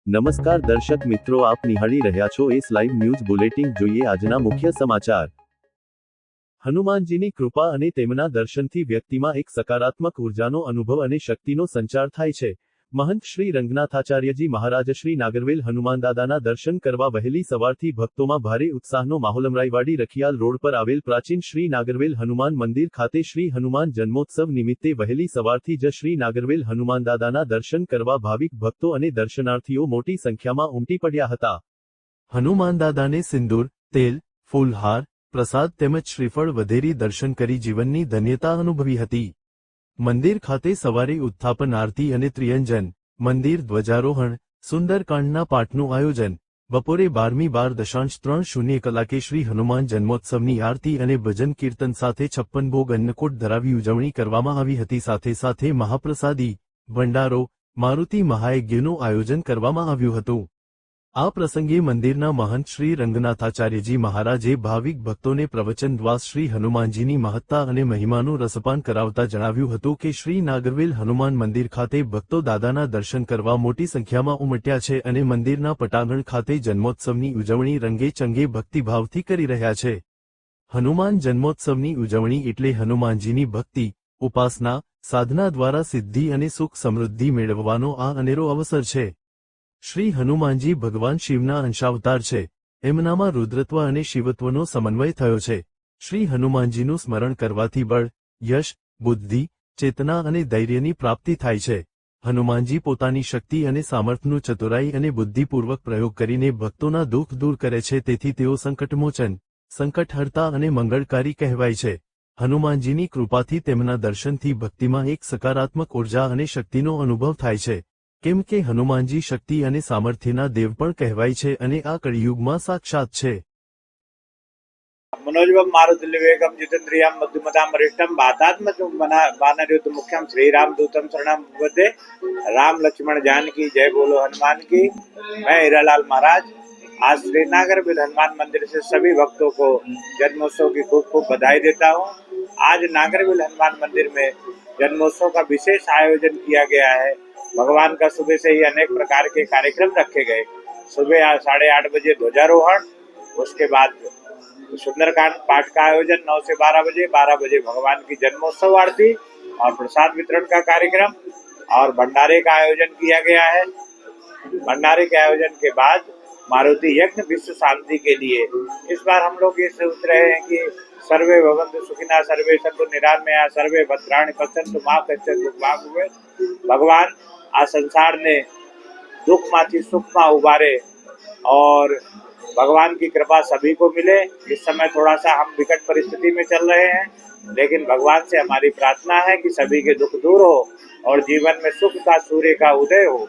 નમસ્કાર દર્શક મિત્રો, આપ નિહાળી રહ્યા છો એસ લાઈવ ન્યૂઝ બુલેટિન. જોઈએ આજના મુખ્ય સમાચાર. હનુમાનજીની કૃપા અને તેમના દર્શનથી વ્યક્તિમાં એક સકારાત્મક ઉર્જાનો અનુભવ અને શક્તિનો સંચાર થાય છે. મહંત શ્રી રંગનાથાચાર્યજી મહારાજ શ્રી નાગરવેલ હનુમાનદાદાના દર્શન કરવા વહેલી સવારથી ભક્તોમાં ભારે ઉત્સાહનો માહોલ. અમરાઈવાડી રખિયાલ રોડ પર આવેલ પ્રાચીન શ્રી નાગરવેલ હનુમાન મંદિર ખાતે શ્રી હનુમાન જન્મોત્સવ નિમિત્તે વહેલી સવારથી જ શ્રી નાગરવેલ હનુમાનદાદાના દર્શન કરવા ભાવિક ભક્તો અને દર્શનાર્થીઓ મોટી સંખ્યામાં ઉમટી પડ્યા હતા. હનુમાનદાદાને સિંદૂર, તેલ, ફૂલહાર, પ્રસાદ તેમજ શ્રીફળ વધેરી દર્શન કરી જીવનની ધન્યતા અનુભવી હતી. મંદિર ખાતે સવારે ઉત્થાપન આરતી અને ત્રિયંજન, મંદિર ધ્વજારોહણ, સુંદરકાંડના પાઠનું આયોજન, બપોરે 12:03 કલાકે શ્રી હનુમાન જન્મોત્સવની આરતી અને ભજન કીર્તન સાથે 56 ભોગ અન્નકૂટ ધરાવી ઉજવણી કરવામાં આવી હતી. સાથે સાથે મહાપ્રસાદી, ભંડારો, મારુતિ મહાયજ્ઞનું આયોજન કરવામાં આવ્યું હતું. આ પ્રસંગે મંદિરના મહંત શ્રી રંગનાથાચાર્યજી મહારાજે ભાવિક ભક્તોને પ્રવચન દ્વારા શ્રી હનુમાનજીની મહત્તા અને મહિમાનું રસપાન કરાવતા જણાવ્યું હતું કે શ્રી નાગરવેલ હનુમાન મંદિર ખાતે ભક્તો દાદાના દર્શન કરવા મોટી સંખ્યામાં ઉમટ્યા છે અને મંદિરના પટાંગણ ખાતે જન્મોત્સવની ઉજવણી રંગે ચંગે ભક્તિભાવથી કરી રહ્યા છે. હનુમાન જન્મોત્સવની ઉજવણી એટલે હનુમાનજીની ભક્તિ, ઉપાસના, સાધના દ્વારા સિદ્ધિ અને સુખ સમૃદ્ધિ મેળવવાનો આ અનેરો અવસર છે. શ્રી હનુમાનજી ભગવાન શિવના અંશાવતાર છે. એમનામાં રુદ્રત્વ અને શિવત્વનો સમન્વય થયો છે. શ્રી હનુમાનજીનું સ્મરણ કરવાથી બળ, યશ, બુદ્ધિ, ચેતના અને ધૈર્યની પ્રાપ્તિ થાય છે. હનુમાનજી પોતાની શક્તિ અને સામર્થ્યનું ચતુરાઈ અને બુદ્ધિપૂર્વક પ્રયોગ કરીને ભક્તોના દુઃખ દૂર કરે છે. તેથી તેઓ સંકટમોચન, સંકટહર્તા અને મંગળકારી કહેવાય છે. હનુમાનજીની કૃપાથી તેમના દર્શનથી ભક્તિમાં એક સકારાત્મક ઉર્જા અને શક્તિનો અનુભવ થાય છે. કેમ કે હનુમાનજી શક્તિ અને સામર્થ્યના દેવ પણ કહેવાય છે અને આ કળિયુગમાં સાક્ષાત છે. मनोजवम मारुति विवेकम जितेन्द्रियम मधुमताम वरिष्ठम बातात्मजम वानरयुत मुख्यम श्री राम दूतम शरणम भगवते राम लक्ष्मण जानकी जय बोलो हनुमान की. मैं हीरालाल महाराज आज श्री नागरवेल हनुमान मंदिर से सभी भक्तों को जन्मोत्सव की खूब खूब बधाई देता हूँ. आज नागरवेल हनुमान मंदिर में जन्मोत्सव का विशेष आयोजन किया गया है. भगवान का सुबह से ही अनेक प्रकार के कार्यक्रम रखे गए. सुबह 8:30 बजे ध्वजारोहण, उसके बाद सुंदरकांड पाठ का आयोजन 9 से 12 बजे, 12 बजे भगवान की जन्मोत्सव आरती और प्रसाद वितरण का कार्यक्रम और भंडारे का आयोजन किया गया है. भंडारे के आयोजन के बाद मारुति यज्ञ विश्व शांति के लिए इस बार हम लोग ये सोच रहे हैं कि सर्वे भवन्तु सुखिनः, सर्वे सन्तु निरामया, सर्वे भद्राणि पश्यन्तु मा कश्चित् दुःखभाग् भवेत्. भगवान आ संसार ने दुख माथी सुख में उबारे और भगवान की कृपा सभी को मिले. इस समय थोड़ा सा हम विकट परिस्थिति में चल रहे हैं, लेकिन भगवान से हमारी प्रार्थना है कि सभी के दुख दूर हो और जीवन में सुख का सूर्य का उदय हो.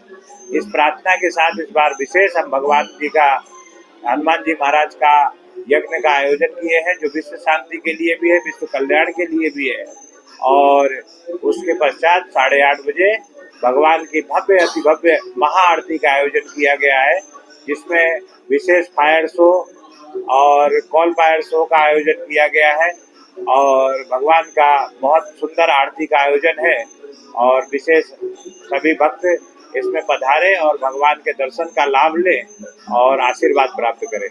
इस प्रार्थना के साथ इस बार विशेष हम भगवान जी का, हनुमान जी महाराज का यज्ञ का आयोजन किए हैं, जो विश्व शांति के लिए भी है, विश्व कल्याण के लिए भी है. और उसके पश्चात 8:30 बजे भगवान की भव्य अति भव्य महाआरती का आयोजन किया गया है, जिसमें विशेष फायर शो और कॉल फायर शो का आयोजन किया गया है और भगवान का बहुत सुंदर आरती का आयोजन है. और विशेष सभी भक्त इसमें पधारे और भगवान के दर्शन का लाभ लें और आशीर्वाद प्राप्त करें.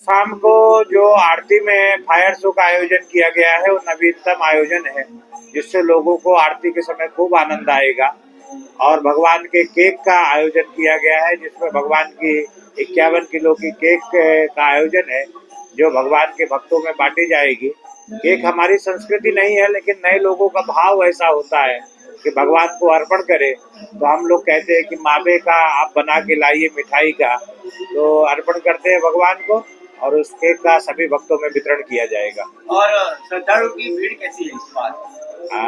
शाम को जो आरती में फायर शो का आयोजन किया गया है वो नवीनतम आयोजन है, जिससे लोगों को आरती के समय खूब आनंद आएगा. और भगवान के केक का आयोजन किया गया है, जिसमें भगवान की 51 किलो की केक का आयोजन है, जो भगवान के भक्तों में बांटी जाएगी. केक हमारी संस्कृति नहीं है, लेकिन नए लोगों का भाव ऐसा होता है कि भगवान को अर्पण करें. तो हम लोग कहते हैं कि मावे का आप बना के लाइए मिठाई का, तो अर्पण करते हैं भगवान को और उस केक का सभी भक्तों में वितरण किया जाएगा. और श्रद्धालुओं की भीड़ कैसी है इस बार?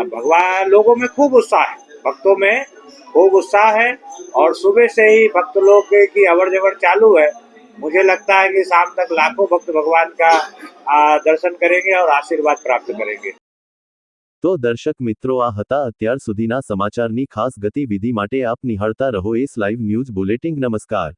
भगवान लोगों में खूब उत्साह है, भक्तों में खूब उत्साह है और सुबह से ही भक्त लोग की अवर जवर चालू है. मुझे लगता है कि शाम तक लाखों भक्त भगवान का दर्शन करेंगे और आशीर्वाद प्राप्त करेंगे. તો દર્શક મિત્રો, આ હતા અત્યાર સુધીના સમાચારની ખાસ ગતિવિધિ માટે આપ નિહાળતા રહો એસ લાઈવ ન્યૂઝ બુલેટિન. નમસ્કાર.